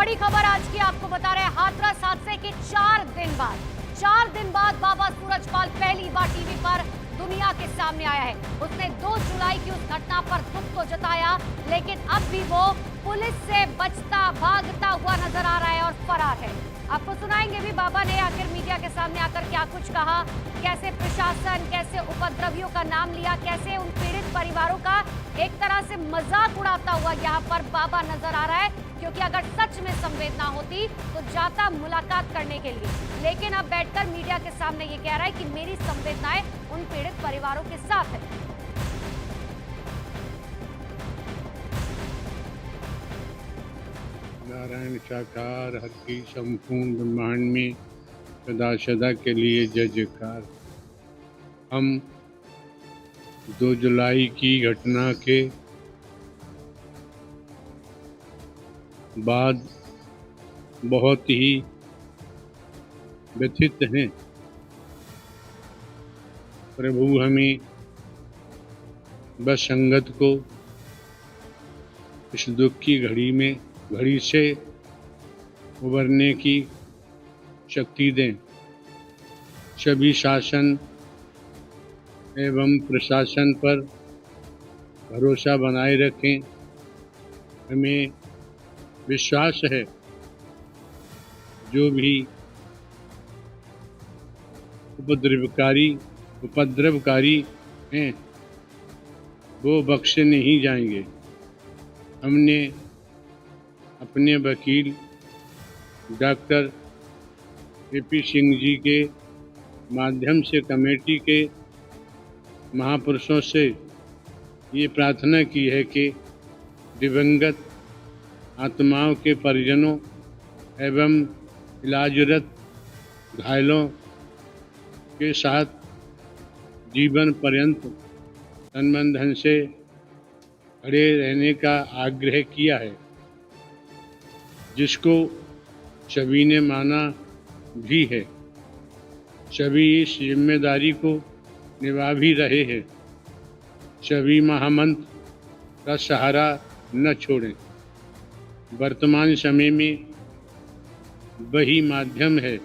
बड़ी खबर आज की आपको बता रहे हैं। हाथरस हादसे के 4 दिन बाद बाबा सूरजपाल पहली बार टीवी पर दुनिया के सामने आया है। उसने 2 जुलाई की उस घटना पर दुख तो जताया, लेकिन अब भी वो पुलिस से बचता भागता हुआ नजर आ रहा है और फरार है। आपको सुनाएंगे भी बाबा ने आखिर मीडिया के सामने आकर क्या कुछ कहा, कैसे प्रशासन, कैसे उपद्रवियों का नाम लिया, कैसे उन पीड़ित परिवारों का एक तरह से मजाक उड़ाता हुआ यहाँ पर बाबा नजर आ रहा है। क्योंकि अगर सच में संवेदना होती तो जाता मुलाकात करने के लिए, लेकिन अब बैठकर मीडिया के सामने ये कह रहा है कि मेरी संवेदनाएं उन पीड़ित परिवारों के साथ है। नारायण साकार हर की संपूर्ण ब्रह्मांड में सदा सदा के लिए जय जयकार। हम 2 जुलाई की घटना के बाद बहुत ही व्यथित हैं। प्रभु हमें बस संगत को इस दुख की घड़ी से उबरने की शक्ति दें। सभी शासन एवं प्रशासन पर भरोसा बनाए रखें। हमें विश्वास है जो भी उपद्रवकारी हैं वो बख्शे नहीं जाएंगे। हमने अपने वकील डॉक्टर ए.पी. सिंह जी के माध्यम से कमेटी के महापुरुषों से ये प्रार्थना की है कि दिवंगत आत्माओं के परिजनों एवं इलाजरत घायलों के साथ जीवन पर्यंत तन मन धन से खड़े रहने का आग्रह किया है, जिसको सभी ने माना भी है। सभी इस जिम्मेदारी को निभा भी रहे हैं। सभी महामंत्र का सहारा न छोड़ें। वर्तमान समय में वही माध्यम है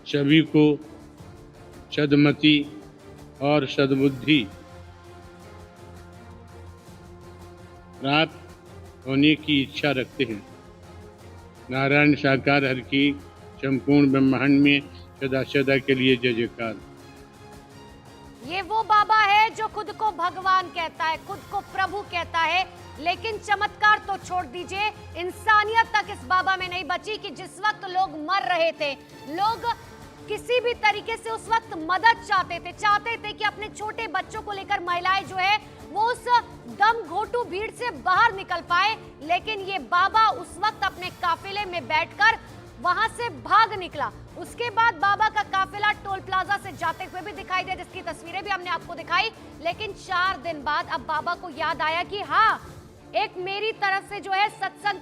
सभी को सद्मति और सद्बुद्धि प्राप्त होने की इच्छा रखते हैं। नारायण साकार हर की संपूर्ण ब्रह्मांड में सदा सदा के लिए जय जयकार। ये वो बाबा है जो खुद को भगवान कहता है, खुद को प्रभु कहता है, लेकिन चमत्कार तो छोड़ दीजिए, इंसानियत तक इस बाबा में नहीं बची कि जिस वक्त लोग मर रहे थे, लोग किसी भी तरीके से उस वक्त मदद चाहते थे कि अपने छोटे बच्चों को लेकर महिलाएं जो है वो उस दम घोटू भीड़ से बाहर निकल पाए, लेकिन ये बाबा उस वक्त अपने काफिले में बैठकर वहां से भाग निकला। उसके बाद बाबा का काफिला टोल प्लाजा से जाते हुए भी दिखाई दिया, जिसकी तस्वीरें भी हमने आपको दिखाई। लेकिन 4 दिन बाद अब बाबा को याद आया कि हाँ, एक मेरी तरफ से जो है सत्संग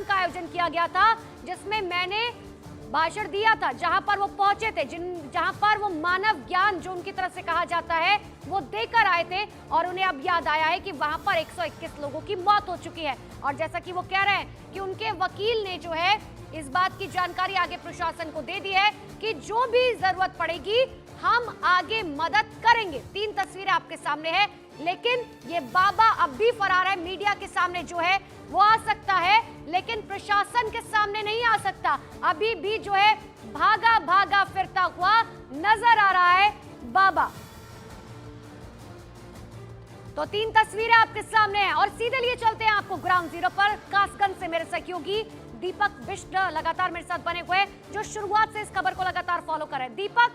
का आयोजन किया गया था, जिसमें मैंने भाषण दिया था, जहां पर वो पहुंचे थे, जहां पर वो मानव ज्ञान जो उनकी तरफ से कहा जाता है वो देकर आए थे, और उन्हें अब याद आया है कि वहां पर 121 लोगों की मौत हो चुकी है। और जैसा कि वो कह रहे हैं कि उनके वकील ने जो है इस बात की जानकारी आगे प्रशासन को दे दी है कि जो भी जरूरत पड़ेगी हम आगे मदद करेंगे। 3 तस्वीरें आपके सामने है, लेकिन ये बाबा अब भी फरार है। मीडिया के सामने जो है वो आ सकता है, लेकिन प्रशासन के सामने नहीं आ सकता। अभी भी जो है भागा भागा फिरता हुआ नजर आ रहा है बाबा। तो 3 तस्वीरें आपके सामने हैं और सीधे लिए चलते हैं आपको ग्राउंड जीरो पर। कासगंज से मेरे सहयोगी दीपक बिष्ट लगातार मेरे साथ बने हुए हैं, जो शुरुआत से इस खबर को लगातार फॉलो कर रहे हैं। दीपक,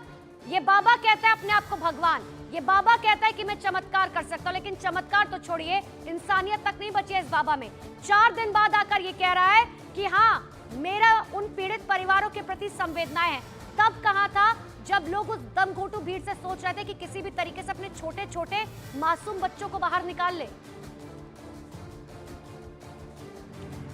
ये बाबा कहता है अपने आप को भगवान, ये बाबा कहता है कि मैं चमत्कार कर सकता हूं, लेकिन चमत्कार तो छोड़िए, इंसानियत तक नहीं बची है इस बाबा में। 4 दिन बाद आकर ये कह रहा है कि हाँ, मेरा उन पीड़ित परिवारों के प्रति संवेदनाएं हैं। तब कहा था जब लोग उस दमघोटू भीड़ से सोच रहे थे कि किसी भी तरीके से अपने छोटे छोटे मासूम बच्चों को बाहर निकाल ले।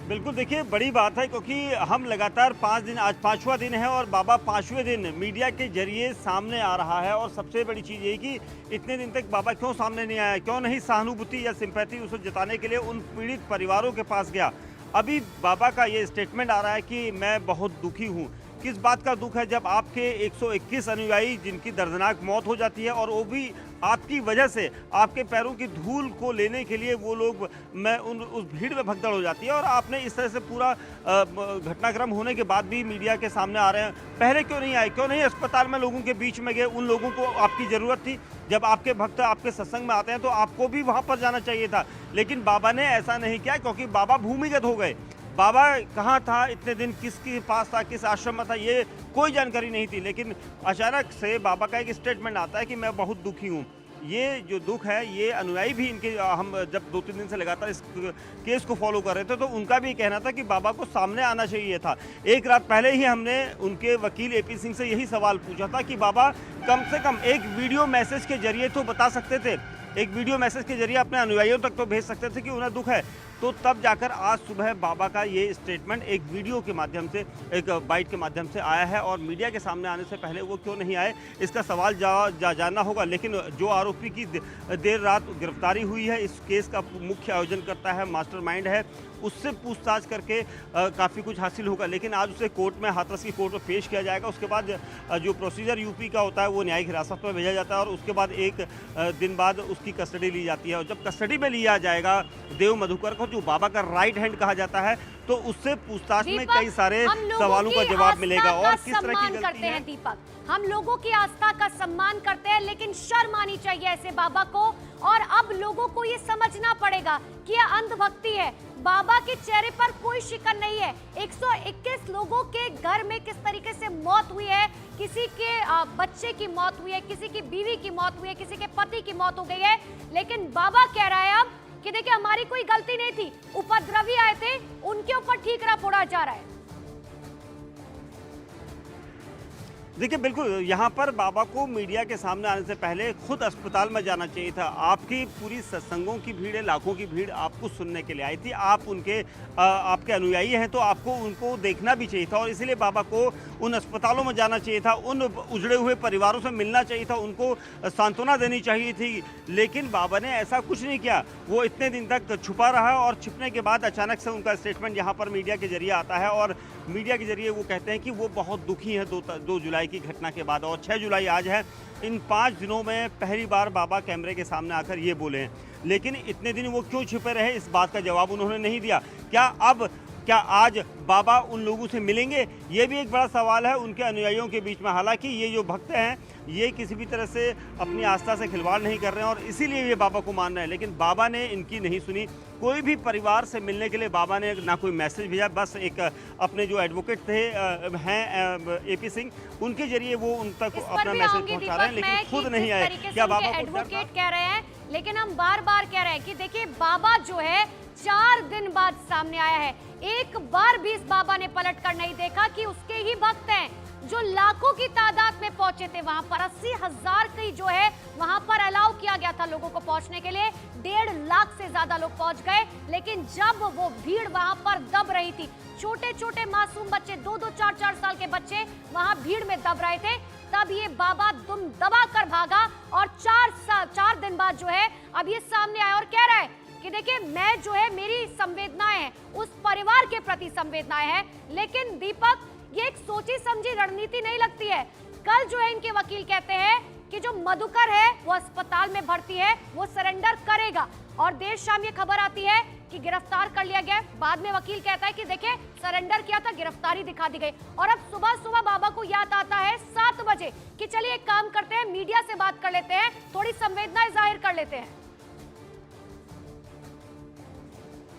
बिल्कुल, देखिए बड़ी बात है क्योंकि हम लगातार 5 दिन, आज 5वां दिन है और बाबा 5वें दिन मीडिया के जरिए सामने आ रहा है। और सबसे बड़ी चीज़ ये कि इतने दिन तक बाबा क्यों सामने नहीं आया, क्यों नहीं सहानुभूति या सिंपैथी उसको जताने के लिए उन पीड़ित परिवारों के पास गया। अभी बाबा का ये स्टेटमेंट आ रहा है कि मैं बहुत दुखी हूँ। किस बात का दुख है जब आपके 121 अनुयायी जिनकी दर्दनाक मौत हो जाती है और वो भी आपकी वजह से, आपके पैरों की धूल को लेने के लिए वो लोग उस भीड़ में भगदड़ हो जाती है और आपने इस तरह से पूरा घटनाक्रम होने के बाद भी मीडिया के सामने आ रहे हैं। पहले क्यों नहीं आए, क्यों नहीं अस्पताल में लोगों के बीच में गए? उन लोगों को आपकी ज़रूरत थी। जब आपके भक्त आपके सत्संग में आते हैं तो आपको भी वहाँ पर जाना चाहिए था, लेकिन बाबा ने ऐसा नहीं किया क्योंकि बाबा भूमिगत हो गए। बाबा कहाँ था इतने दिन, किसके पास था, किस आश्रम में था, ये कोई जानकारी नहीं थी। लेकिन अचानक से बाबा का एक स्टेटमेंट आता है कि मैं बहुत दुखी हूँ। ये जो दुख है ये अनुयायी भी इनके, हम जब 2-3 दिन से लगातार इस केस को फॉलो कर रहे थे तो उनका भी कहना था कि बाबा को सामने आना चाहिए था। एक रात पहले ही हमने उनके वकील एपी सिंह से यही सवाल पूछा था कि बाबा कम से कम एक वीडियो मैसेज के जरिए तो बता सकते थे, एक वीडियो मैसेज के जरिए अपने अनुयायियों तक तो भेज सकते थे कि उन्हें दुख है। तो तब जाकर आज सुबह बाबा का ये स्टेटमेंट एक वीडियो के माध्यम से, एक बाइट के माध्यम से आया है और मीडिया के सामने आने से पहले वो क्यों नहीं आए, इसका सवाल जानना होगा। लेकिन जो आरोपी की देर रात गिरफ्तारी हुई है, इस केस का मुख्य आयोजन करता है, मास्टरमाइंड है, उससे पूछताछ करके काफ़ी कुछ हासिल होगा। लेकिन आज उसे कोर्ट में, हाथरस की कोर्ट में पेश किया जाएगा। उसके बाद जो प्रोसीजर यूपी का होता है वो न्यायिक हिरासत में भेजा जाता है और उसके बाद एक दिन बाद उसकी कस्टडी ली जाती है। और जब कस्टडी में लिया जाएगा देव मधुकर को, जो बाबा का राइट हैंड कहा जाता है, तो उससे पूछताछ में कई सारे सवालों का जवाब मिलेगा। और किस तरह की गलती है? दीपक, हम लोगों की आस्था का सम्मान करते हैं, लेकिन शर्म आनी चाहिए ऐसे बाबा को। और अब लोगों को ये समझना पड़ेगा कि यह अंधभक्ति है। बाबा के चेहरे पर कोई शिकन नहीं है। 121 लोगों के घर में किस तरीके से मौत हुई है, किसी के बच्चे की मौत हुई है, किसी की बीवी की मौत हुई है, किसी के पति की मौत हो गई है, लेकिन बाबा कह रहा है अब कि देखिए हमारी कोई गलती नहीं थी, उपद्रवी आए थे, उनके ऊपर ठीकरा फोड़ा जा रहा है। देखिए बिल्कुल, यहाँ पर बाबा को मीडिया के सामने आने से पहले खुद अस्पताल में जाना चाहिए था। आपकी पूरी सत्संगों की भीड़ है, लाखों की भीड़ आपको सुनने के लिए आई थी। आप उनके आपके अनुयायी हैं तो आपको उनको देखना भी चाहिए था और इसीलिए बाबा को उन अस्पतालों में जाना चाहिए था, उन उजड़े हुए परिवारों से मिलना चाहिए था, उनको सांत्वना देनी चाहिए थी। लेकिन बाबा ने ऐसा कुछ नहीं किया। वो इतने दिन तक छुपा रहा और छिपने के बाद अचानक से उनका स्टेटमेंट यहाँ पर मीडिया के जरिए आता है और मीडिया के जरिए वो कहते हैं कि वो बहुत दुखी हैं 2 जुलाई की घटना के बाद। और 6 जुलाई आज है। इन 5 दिनों में पहली बार बाबा कैमरे के सामने आकर ये बोले हैं। लेकिन इतने दिन वो क्यों छिपे रहे, इस बात का जवाब उन्होंने नहीं दिया। क्या आज बाबा उन लोगों से मिलेंगे, ये भी एक बड़ा सवाल है उनके अनुयायियों के बीच में। हालांकि ये जो भक्त हैं ये किसी भी तरह से अपनी आस्था से खिलवाड़ नहीं कर रहे हैं और इसीलिए ये बाबा को मान रहे हैं। लेकिन बाबा ने इनकी नहीं सुनी। कोई भी परिवार से मिलने के लिए बाबा ने ना कोई मैसेज भेजा, बस एक अपने जो एडवोकेट थे हैं एपी सिंह, उनके जरिए वो उन तक अपना मैसेज पहुंचा रहे हैं, लेकिन खुद नहीं आए। क्या बाबा को एडवोकेट कह रहे हैं, लेकिन हम बार बार कह रहे हैं कि देखिए बाबा जो है 4 दिन बाद सामने आया है। एक बार भी इस बाबा ने पलट कर नहीं देखा कि उसके ही भक्त हैं जो लाखों की तादाद में पहुंचे थे वहां पर। 80,000 की जो है वहां पर अलाउ किया गया था लोगों को पहुंचने के लिए। 1.5 लाख से ज्यादा लोग पहुंच गए, लेकिन जब वो भीड़ वहां पर दब रही थी, छोटे छोटे मासूम बच्चे, 2-2, 4-4 साल के बच्चे वहां भीड़ में दब रहे थे, तब ये बाबा दुम दबा कर भागा और 4 दिन बाद जो है अब ये सामने आया और कह रहा है कि देखिए मैं जो है, मेरी संवेदनाएं हैं, उस परिवार के प्रति संवेदनाएं हैं। लेकिन दीपक, ये एक सोची समझी रणनीति नहीं लगती है। कल जो है इनके वकील कहते हैं कि जो मधुकर है वो अस्पताल में भर्ती है, वो सरेंडर करेगा और देर शाम ये खबर आती है कि गिरफ्तार कर लिया गया। बाद में वकील कहता है कि देखिए सरेंडर किया था, गिरफ्तारी दिखा दी गई। और अब सुबह सुबह बाबा को याद आता है 7 बजे कि चलिए एक काम करते हैं, मीडिया से बात कर लेते हैं, थोड़ी संवेदनाएं जाहिर कर लेते हैं।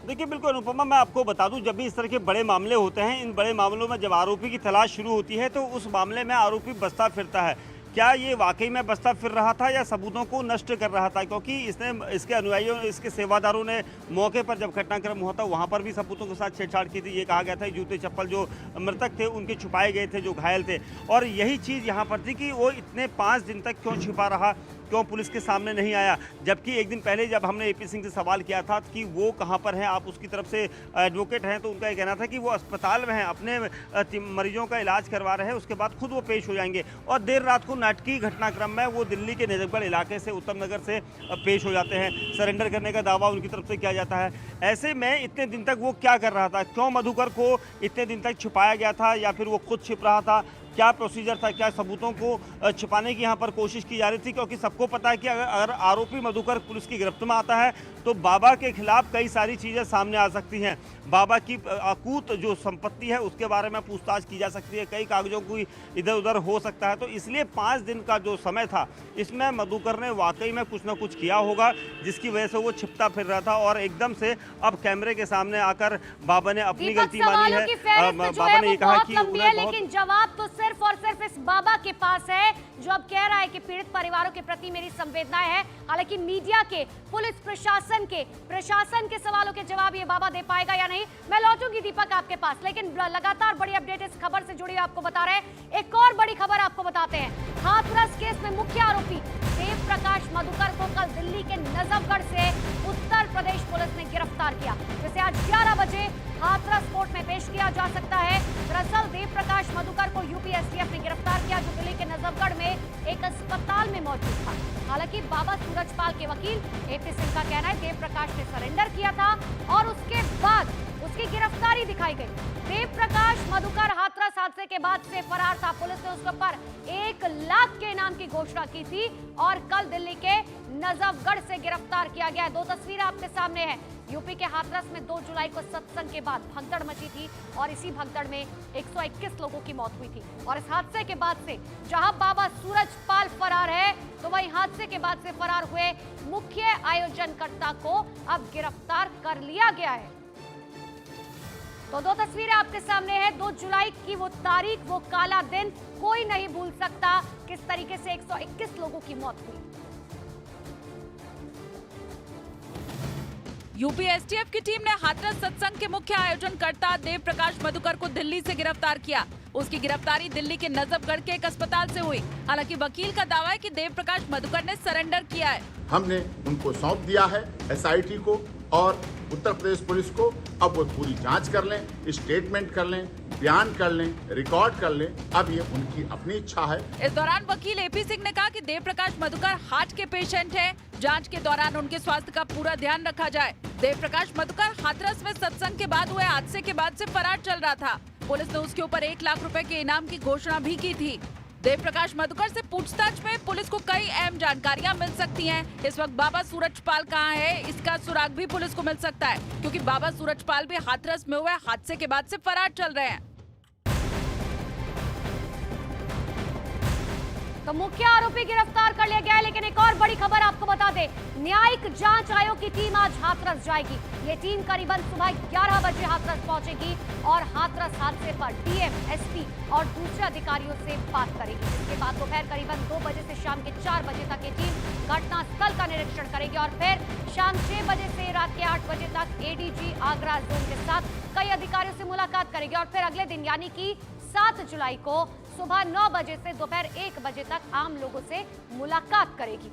देखिए बिल्कुल अनुपमा, मैं आपको बता दूं, जब भी इस तरह के बड़े मामले होते हैं, इन बड़े मामलों में जब आरोपी की तलाश शुरू होती है तो उस मामले में आरोपी बसता फिरता है। क्या ये वाकई में बसता फिर रहा था या सबूतों को नष्ट कर रहा था? क्योंकि इसके अनुयायियों, इसके सेवादारों ने मौके पर जब घटनाक्रम हुआ था वहाँ पर भी सबूतों के साथ छेड़छाड़ की थी। ये कहा गया था जूते चप्पल जो मृतक थे उनके छुपाए गए थे, जो घायल थे। और यही चीज़ यहाँ पर थी कि वो इतने 5 दिन तक क्यों छिपा रहा, क्यों पुलिस के सामने नहीं आया? जबकि एक दिन पहले जब हमने एपी सिंह से सवाल किया था कि वो कहाँ पर हैं, आप उसकी तरफ से एडवोकेट हैं, तो उनका ये कहना था कि वो अस्पताल में हैं, अपने मरीजों का इलाज करवा रहे हैं, उसके बाद खुद वो पेश हो जाएंगे। और देर रात को नाटकीय घटनाक्रम में वो दिल्ली के नजफगढ़ इलाके से, उत्तम नगर से पेश हो जाते हैं। सरेंडर करने का दावा उनकी तरफ से किया जाता है। ऐसे में इतने दिन तक वो क्या कर रहा था? क्यों मधुकर को इतने दिन तक छिपाया गया था, या फिर वो खुद छिप रहा था? क्या प्रोसीजर था? क्या सबूतों को छिपाने की यहाँ पर कोशिश की जा रही थी? क्योंकि सबको पता है कि अगर आरोपी मधुकर पुलिस की गिरफ्त में आता है तो बाबा के खिलाफ कई सारी चीज़ें सामने आ सकती हैं। बाबा की अकूत जो संपत्ति है उसके बारे में पूछताछ की जा सकती है, कई कागजों को इधर उधर हो सकता है। तो इसलिए 5 दिन का जो समय था, इसमें मधुकर ने वाकई में कुछ ना कुछ किया होगा, जिसकी वजह से वो छिपता फिर रहा था। और एकदम से अब कैमरे के सामने आकर बाबा ने अपनी गलती मानी है। बाबा ने ये कहा कि लेकिन जवाब तो सिर्फ और सिर्फ इस बाबा के पास है, जो अब कह रहा है कि पीड़ित परिवारों के प्रति मेरी संवेदनाएं है। हालांकि मीडिया के, पुलिस प्रशासन के सवालों के जवाब ये बाबा दे पाएगा या नहीं, मैं लौटूंगी दीपक आपके पास। लेकिन लगातार बड़ी अपडेट इस खबर से जुड़ी आपको बता रहे हैं। एक और बड़ी खबर आपको बताते हैं। हाथरस केस में मुख्य आरोपी देव प्रकाश मधुकर को कल दिल्ली के नजफगढ़ से उत्तर प्रदेश पुलिस ने गिरफ्तार किया, जिसे आज 11 बजे हाथरस कोर्ट में पेश किया जा सकता है। दरअसल देव प्रकाश मधुकर को यूपी एसटीएफ ने गिरफ्तार किया, जो दिल्ली के नजफगढ़ में एक अस्पताल में मौजूद था। हालांकि बाबा सूरजपाल के वकील एपी सिंह का कहना है देव प्रकाश ने सरेंडर किया था और उसके बाद उसकी गिरफ्तारी दिखाई गई। देव प्रकाश मधुकर हाथरस हादसे के बाद से फरार था। पुलिस ने उसके ऊपर 1 लाख के इनाम की घोषणा की थी और कल दिल्ली के नजफगढ़ से गिरफ्तार किया गया। 2 तस्वीरें आपके सामने हैं। यूपी के हाथरस में 2 जुलाई को सत्संग के बाद भगदड़ मची थी और इसी भगदड़ में 121 लोगों की मौत हुई थी। और इस हादसे के बाद से जहां बाबा सूरजपाल फरार है, तो वहीं हादसे के बाद से फरार हुए मुख्य आयोजनकर्ता को अब गिरफ्तार कर लिया गया है। तो 2 तस्वीरें आपके सामने हैं। 2 जुलाई की वो तारीख, वो काला दिन कोई नहीं भूल सकता, किस तरीके से 121 लोगों की मौत हुई। यूपी एसटीएफ की टीम ने हाथरस सत्संग के मुख्य आयोजनकर्ता देव प्रकाश मधुकर को दिल्ली से गिरफ्तार किया। उसकी गिरफ्तारी दिल्ली के नजफगढ़ के एक अस्पताल से हुई। हालांकि वकील का दावा है कि देव प्रकाश मधुकर ने सरेंडर किया है। हमने उनको सौंप दिया है एसआईटी को और उत्तर प्रदेश पुलिस को। अब वो पूरी जांच कर लें, स्टेटमेंट कर लें, बयान कर लें, रिकॉर्ड कर लें। अब ये उनकी अपनी इच्छा है। इस दौरान वकील एपी सिंह ने कहा कि देव प्रकाश मधुकर हार्ट के पेशेंट हैं। जांच के दौरान उनके स्वास्थ्य का पूरा ध्यान रखा जाए। देव प्रकाश मधुकर हाथरस में सत्संग के बाद हुए हादसे के बाद से फरार चल रहा था। पुलिस ने उसके ऊपर 1 लाख रुपए के इनाम की घोषणा भी की थी। देव प्रकाश मधुकर से पूछताछ में पुलिस को कई अहम जानकारियां मिल सकती हैं। इस वक्त बाबा सूरजपाल कहां है, इसका सुराग भी पुलिस को मिल सकता है, क्योंकि बाबा सूरजपाल भी हाथरस में हुए हादसे के बाद से फरार चल रहे हैं। तो मुख्य आरोपी गिरफ्तार कर लिया गया है। लेकिन एक और बड़ी खबर आपको बता दें, न्यायिक जांच आयोग की टीम आज हाथरस जाएगी। ये टीम करीबन सुबह 11 बजे हाथरस पहुंचेगी और हाथरस हादसे पर डीएम, एसपी और दूसरे अधिकारियों से बात करेगी। इसके बाद दोपहर करीबन 2 बजे से शाम के 4 बजे तक ये टीम घटनास्थल का निरीक्षण करेगी और फिर शाम 6 बजे से रात के 8 बजे तक एडीजी आगरा जोन के साथ कई अधिकारियों से मुलाकात करेगी और फिर अगले दिन यानी कि 7 जुलाई को सुबह 9 बजे से दोपहर 1 बजे तक आम लोगों से मुलाकात करेगी।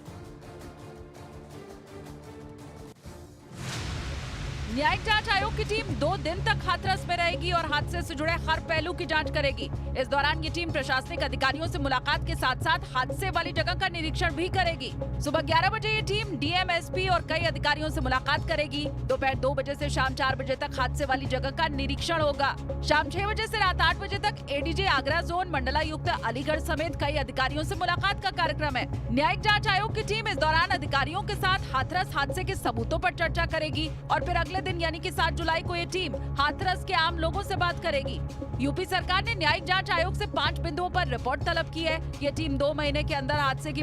न्यायिक जांच आयोग की टीम 2 दिन तक हाथरस में रहेगी और हादसे से जुड़े हर पहलू की जांच करेगी। इस दौरान ये टीम प्रशासनिक अधिकारियों से मुलाकात के साथ साथ हादसे वाली जगह का निरीक्षण भी करेगी। सुबह 11 बजे ये टीम डीएम, एसपी और कई अधिकारियों से मुलाकात करेगी। दोपहर 2 बजे से शाम 4 बजे तक हादसे वाली जगह का निरीक्षण होगा। शाम 6 बजे से रात 8 बजे तक एडीजी आगरा जोन, मंडलायुक्त अलीगढ़ समेत कई अधिकारियों से मुलाकात का कार्यक्रम है। न्यायिक जांच आयोग की टीम इस दौरान अधिकारियों के साथ हाथरस हादसे के सबूतों पर चर्चा करेगी और फिर अगले दिन यानी कि 7 जुलाई को ये टीम हाथरस के आम लोगों से बात करेगी। यूपी सरकार ने न्यायिक जांच आयोग से 5 बिंदुओं पर रिपोर्ट तलब की है। ये टीम 2 महीने के अंदर हादसे की